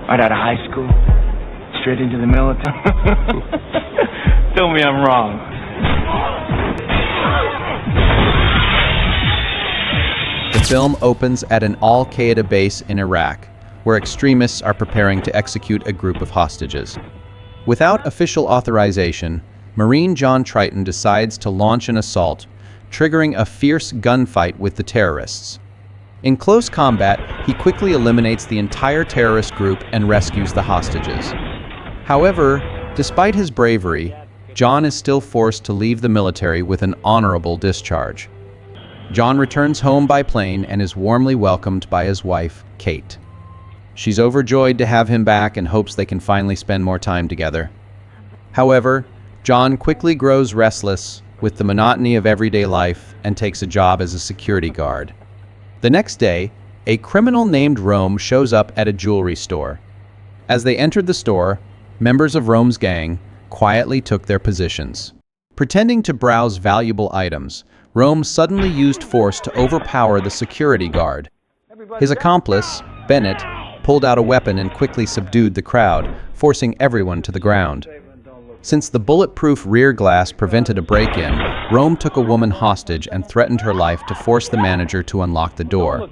Right out of high school, straight into the military. Tell me I'm wrong. The film opens at an Al-Qaeda base in Iraq, where extremists are preparing to execute a group of hostages. Without official authorization, Marine John Triton decides to launch an assault, triggering a fierce gunfight with the terrorists. In close combat, he quickly eliminates the entire terrorist group and rescues the hostages. However, despite his bravery, John is still forced to leave the military with an honorable discharge. John returns home by plane and is warmly welcomed by his wife, Kate. She's overjoyed to have him back and hopes they can finally spend more time together. However, John quickly grows restless with the monotony of everyday life and takes a job as a security guard. The next day, a criminal named Rome shows up at a jewelry store. As they entered the store, members of Rome's gang quietly took their positions. Pretending to browse valuable items, Rome suddenly used force to overpower the security guard. His accomplice, Bennett, pulled out a weapon and quickly subdued the crowd, forcing everyone to the ground. Since the bulletproof rear glass prevented a break-in, Rome took a woman hostage and threatened her life to force the manager to unlock the door.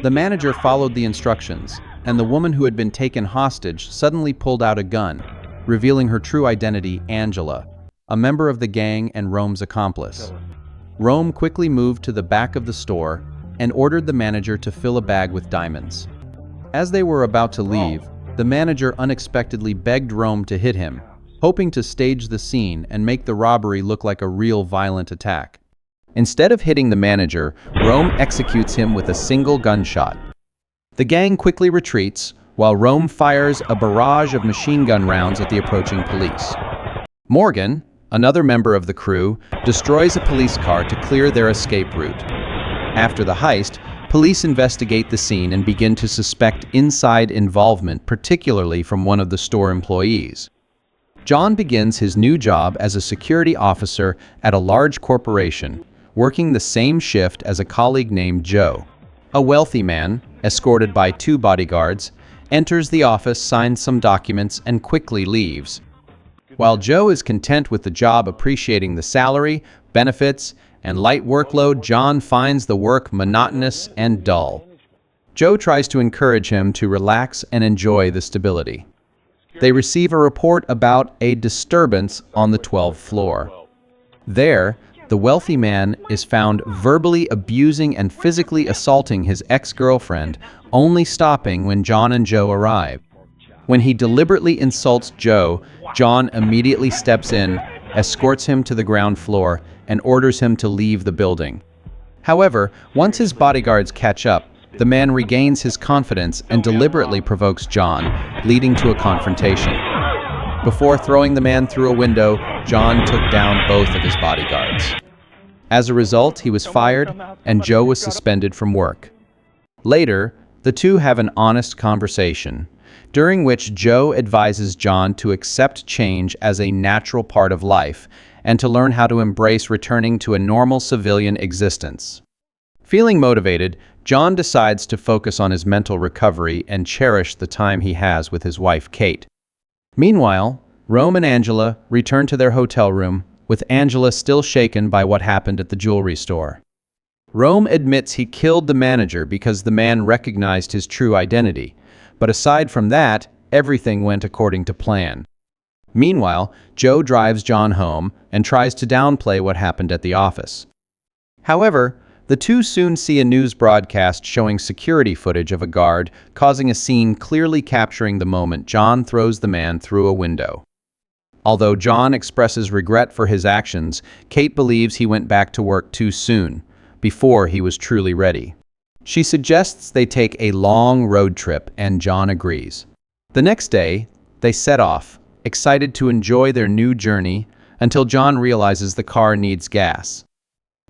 The manager followed the instructions, and the woman who had been taken hostage suddenly pulled out a gun, revealing her true identity, Angela, a member of the gang and Rome's accomplice. Rome quickly moved to the back of the store and ordered the manager to fill a bag with diamonds. As they were about to leave, the manager unexpectedly begged Rome to hit him, hoping to stage the scene and make the robbery look like a real violent attack. Instead of hitting the manager, Rome executes him with a single gunshot. The gang quickly retreats, while Rome fires a barrage of machine gun rounds at the approaching police. Morgan, another member of the crew, destroys a police car to clear their escape route. After the heist, police investigate the scene and begin to suspect inside involvement, particularly from one of the store employees. John begins his new job as a security officer at a large corporation, working the same shift as a colleague named Joe. A wealthy man, escorted by 2 bodyguards, enters the office, signs some documents, and quickly leaves. While Joe is content with the job, appreciating the salary, benefits, and light workload, John finds the work monotonous and dull. Joe tries to encourage him to relax and enjoy the stability. They receive a report about a disturbance on the 12th floor. There, the wealthy man is found verbally abusing and physically assaulting his ex-girlfriend, only stopping when John and Joe arrive. When he deliberately insults Joe, John immediately steps in, escorts him to the ground floor, and orders him to leave the building. However, once his bodyguards catch up, the man regains his confidence and deliberately provokes John, leading to a confrontation. Before throwing the man through a window, John took down both of his bodyguards. As a result, he was fired, and Joe was suspended from work. Later, the two have an honest conversation, during which Joe advises John to accept change as a natural part of life and to learn how to embrace returning to a normal civilian existence. Feeling motivated, John decides to focus on his mental recovery and cherish the time he has with his wife, Kate. Meanwhile, Rome and Angela return to their hotel room, with Angela still shaken by what happened at the jewelry store. Rome admits he killed the manager because the man recognized his true identity, but aside from that, everything went according to plan. Meanwhile, Joe drives John home and tries to downplay what happened at the office. However, the two soon see a news broadcast showing security footage of a guard, causing a scene clearly capturing the moment John throws the man through a window. Although John expresses regret for his actions, Kate believes he went back to work too soon, before he was truly ready. She suggests they take a long road trip, and John agrees. The next day, they set off, excited to enjoy their new journey, until John realizes the car needs gas.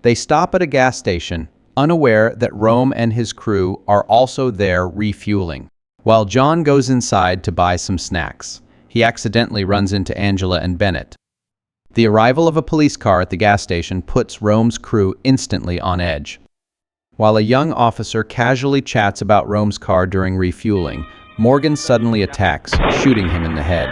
They stop at a gas station, unaware that Rome and his crew are also there refueling. While John goes inside to buy some snacks, he accidentally runs into Angela and Bennett. The arrival of a police car at the gas station puts Rome's crew instantly on edge. While a young officer casually chats about Rome's car during refueling, Morgan suddenly attacks, shooting him in the head.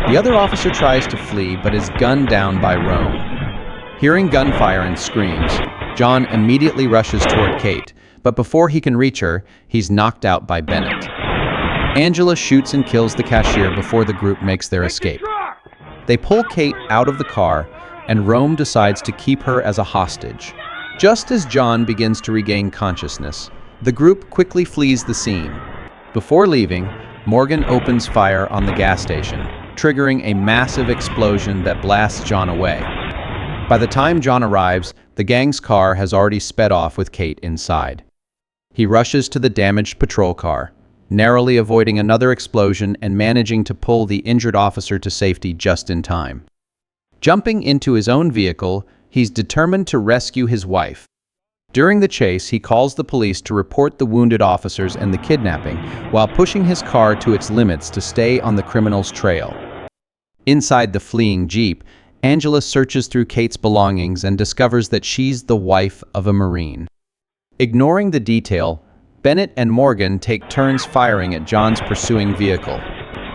The other officer tries to flee but is gunned down by Rome. Hearing gunfire and screams, John immediately rushes toward Kate, but before he can reach her, he's knocked out by Bennett. Angela shoots and kills the cashier before the group makes their escape. They pull Kate out of the car, and Rome decides to keep her as a hostage. Just as John begins to regain consciousness, the group quickly flees the scene. Before leaving, Morgan opens fire on the gas station, triggering a massive explosion that blasts John away. By the time John arrives, the gang's car has already sped off with Kate inside. He rushes to the damaged patrol car, narrowly avoiding another explosion and managing to pull the injured officer to safety just in time. Jumping into his own vehicle, he's determined to rescue his wife. During the chase, he calls the police to report the wounded officers and the kidnapping, while pushing his car to its limits to stay on the criminal's trail. Inside the fleeing Jeep, Angela searches through Kate's belongings and discovers that she's the wife of a Marine. Ignoring the detail, Bennett and Morgan take turns firing at John's pursuing vehicle.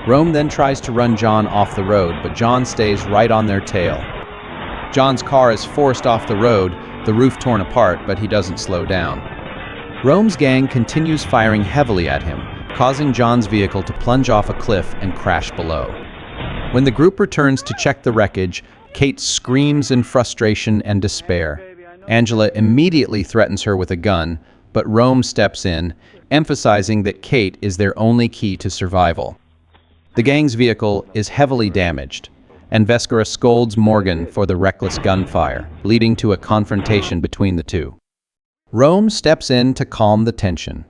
Rome then tries to run John off the road, but John stays right on their tail. John's car is forced off the road, the roof torn apart, but he doesn't slow down. Rome's gang continues firing heavily at him, causing John's vehicle to plunge off a cliff and crash below. When the group returns to check the wreckage, Kate screams in frustration and despair. Angela immediately threatens her with a gun, but Rome steps in, emphasizing that Kate is their only key to survival. The gang's vehicle is heavily damaged, and Vescara scolds Morgan for the reckless gunfire, leading to a confrontation between the two. Rome steps in to calm the tension,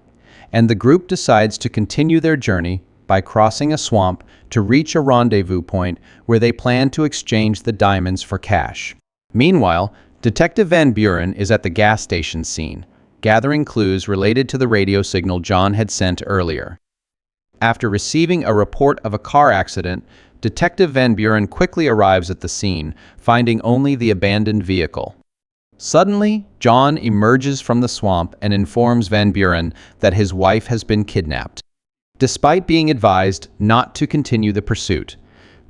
and the group decides to continue their journey by crossing a swamp to reach a rendezvous point where they plan to exchange the diamonds for cash. Meanwhile, Detective Van Buren is at the gas station scene, gathering clues related to the radio signal John had sent earlier. After receiving a report of a car accident, Detective Van Buren quickly arrives at the scene, finding only the abandoned vehicle. Suddenly, John emerges from the swamp and informs Van Buren that his wife has been kidnapped. Despite being advised not to continue the pursuit,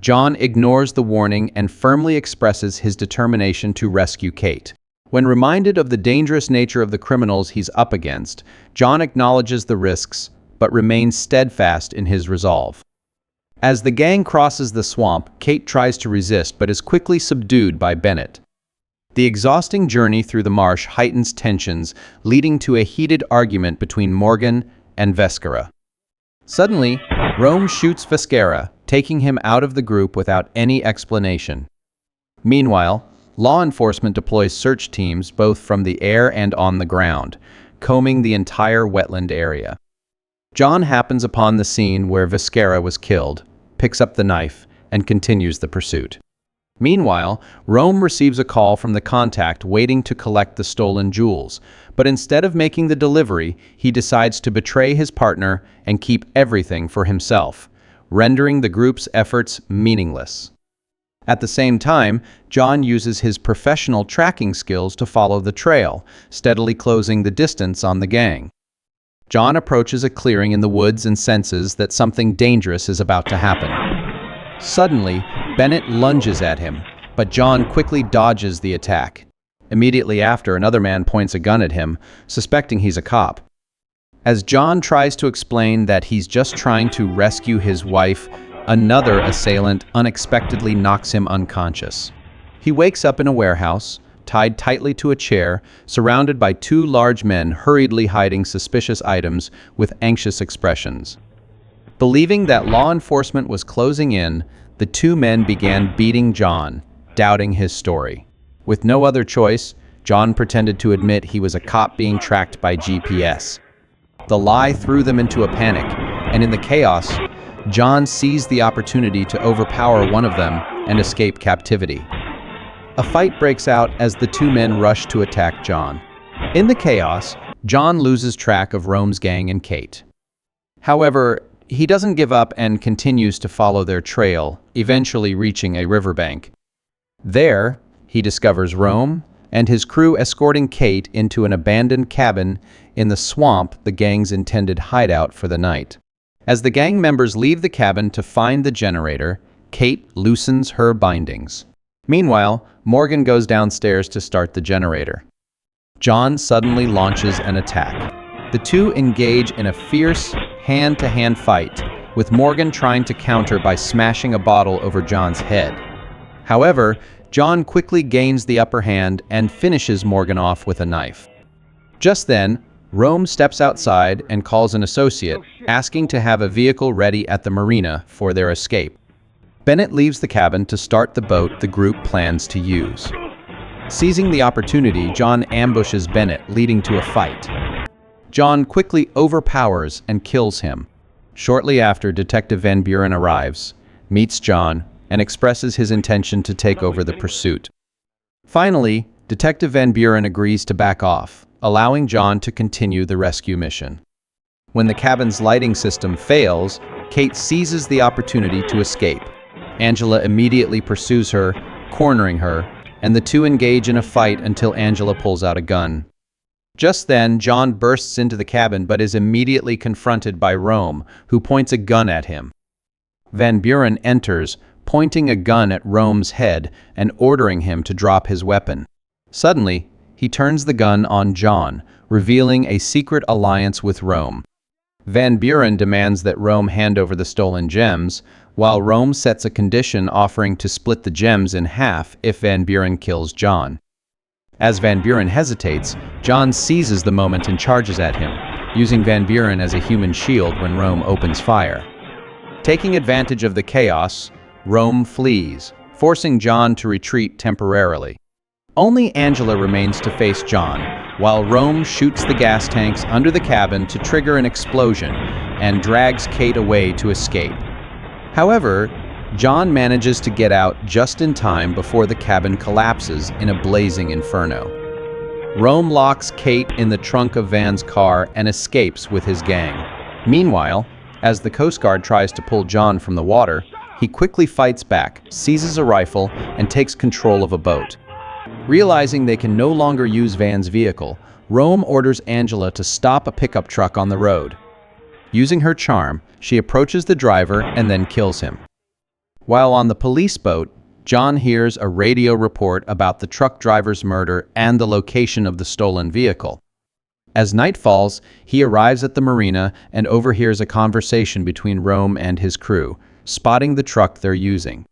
John ignores the warning and firmly expresses his determination to rescue Kate. When reminded of the dangerous nature of the criminals he's up against, John acknowledges the risks, but remains steadfast in his resolve. As the gang crosses the swamp, Kate tries to resist but is quickly subdued by Bennett. The exhausting journey through the marsh heightens tensions, leading to a heated argument between Morgan and Vescara. Suddenly, Rome shoots Vescara, taking him out of the group without any explanation. Meanwhile, law enforcement deploys search teams both from the air and on the ground, combing the entire wetland area. John happens upon the scene where Vescara was killed, picks up the knife, and continues the pursuit. Meanwhile, Rome receives a call from the contact waiting to collect the stolen jewels, but instead of making the delivery, he decides to betray his partner and keep everything for himself, rendering the group's efforts meaningless. At the same time, John uses his professional tracking skills to follow the trail, steadily closing the distance on the gang. John approaches a clearing in the woods and senses that something dangerous is about to happen. Suddenly, Bennett lunges at him, but John quickly dodges the attack. Immediately after, another man points a gun at him, suspecting he's a cop. As John tries to explain that he's just trying to rescue his wife, another assailant unexpectedly knocks him unconscious. He wakes up in a warehouse, tied tightly to a chair, surrounded by two large men hurriedly hiding suspicious items with anxious expressions. Believing that law enforcement was closing in, the two men began beating John, doubting his story. With no other choice, John pretended to admit he was a cop being tracked by GPS. The lie threw them into a panic, and in the chaos, John seized the opportunity to overpower one of them and escape captivity. A fight breaks out as the two men rush to attack John. In the chaos, John loses track of Rome's gang and Kate. However, he doesn't give up and continues to follow their trail, eventually reaching a riverbank. There, he discovers Rome and his crew escorting Kate into an abandoned cabin in the swamp, the gang's intended hideout for the night. As the gang members leave the cabin to find the generator, Kate loosens her bindings. Meanwhile, Morgan goes downstairs to start the generator. John suddenly launches an attack. The two engage in a fierce, hand-to-hand fight, with Morgan trying to counter by smashing a bottle over John's head. However, John quickly gains the upper hand and finishes Morgan off with a knife. Just then, Rome steps outside and calls an associate, asking to have a vehicle ready at the marina for their escape. Bennett leaves the cabin to start the boat the group plans to use. Seizing the opportunity, John ambushes Bennett, leading to a fight. John quickly overpowers and kills him. Shortly after, Detective Van Buren arrives, meets John, and expresses his intention to take over the pursuit. Finally, Detective Van Buren agrees to back off, allowing John to continue the rescue mission. When the cabin's lighting system fails, Kate seizes the opportunity to escape. Angela immediately pursues her, cornering her, and the two engage in a fight until Angela pulls out a gun. Just then, John bursts into the cabin but is immediately confronted by Rome, who points a gun at him. Van Buren enters, pointing a gun at Rome's head and ordering him to drop his weapon. Suddenly, he turns the gun on John, revealing a secret alliance with Rome. Van Buren demands that Rome hand over the stolen gems, while Rome sets a condition offering to split the gems in half if Van Buren kills John. As Van Buren hesitates, John seizes the moment and charges at him, using Van Buren as a human shield when Rome opens fire. Taking advantage of the chaos, Rome flees, forcing John to retreat temporarily. Only Angela remains to face John, while Rome shoots the gas tanks under the cabin to trigger an explosion and drags Kate away to escape. However, John manages to get out just in time before the cabin collapses in a blazing inferno. Rome locks Kate in the trunk of Van's car and escapes with his gang. Meanwhile, as the Coast Guard tries to pull John from the water, he quickly fights back, seizes a rifle, and takes control of a boat. Realizing they can no longer use Van's vehicle, Rome orders Angela to stop a pickup truck on the road. Using her charm, she approaches the driver and then kills him. While on the police boat, John hears a radio report about the truck driver's murder and the location of the stolen vehicle. As night falls, he arrives at the marina and overhears a conversation between Rome and his crew, spotting the truck they're using.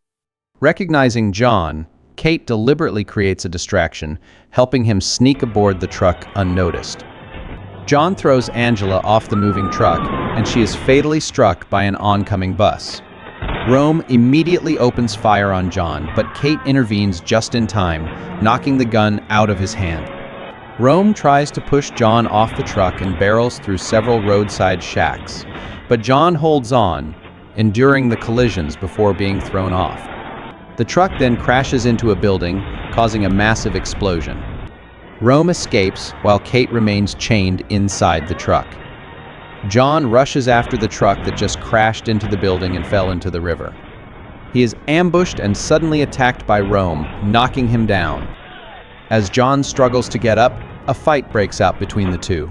Recognizing John, Kate deliberately creates a distraction, helping him sneak aboard the truck unnoticed. John throws Angela off the moving truck, and she is fatally struck by an oncoming bus. Rome immediately opens fire on John, but Kate intervenes just in time, knocking the gun out of his hand. Rome tries to push John off the truck and barrels through several roadside shacks, but John holds on, enduring the collisions before being thrown off. The truck then crashes into a building, causing a massive explosion. Rome escapes while Kate remains chained inside the truck. John rushes after the truck that just crashed into the building and fell into the river. He is ambushed and suddenly attacked by Rome, knocking him down. As John struggles to get up, a fight breaks out between the two.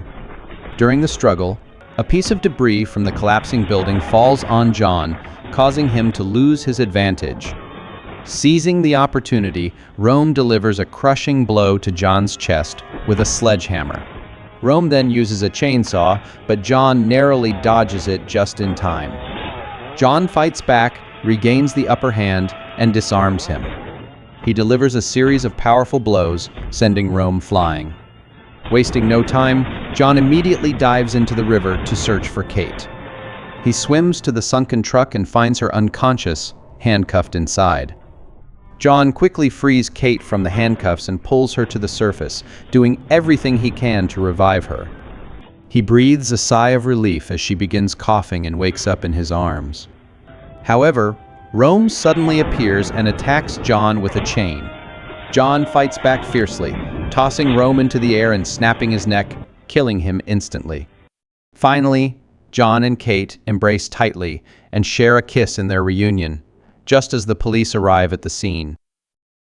During the struggle, a piece of debris from the collapsing building falls on John, causing him to lose his advantage. Seizing the opportunity, Rome delivers a crushing blow to John's chest with a sledgehammer. Rome then uses a chainsaw, but John narrowly dodges it just in time. John fights back, regains the upper hand, and disarms him. He delivers a series of powerful blows, sending Rome flying. Wasting no time, John immediately dives into the river to search for Kate. He swims to the sunken truck and finds her unconscious, handcuffed inside. John quickly frees Kate from the handcuffs and pulls her to the surface, doing everything he can to revive her. He breathes a sigh of relief as she begins coughing and wakes up in his arms. However, Rome suddenly appears and attacks John with a chain. John fights back fiercely, tossing Rome into the air and snapping his neck, killing him instantly. Finally, John and Kate embrace tightly and share a kiss in their reunion, just as the police arrive at the scene.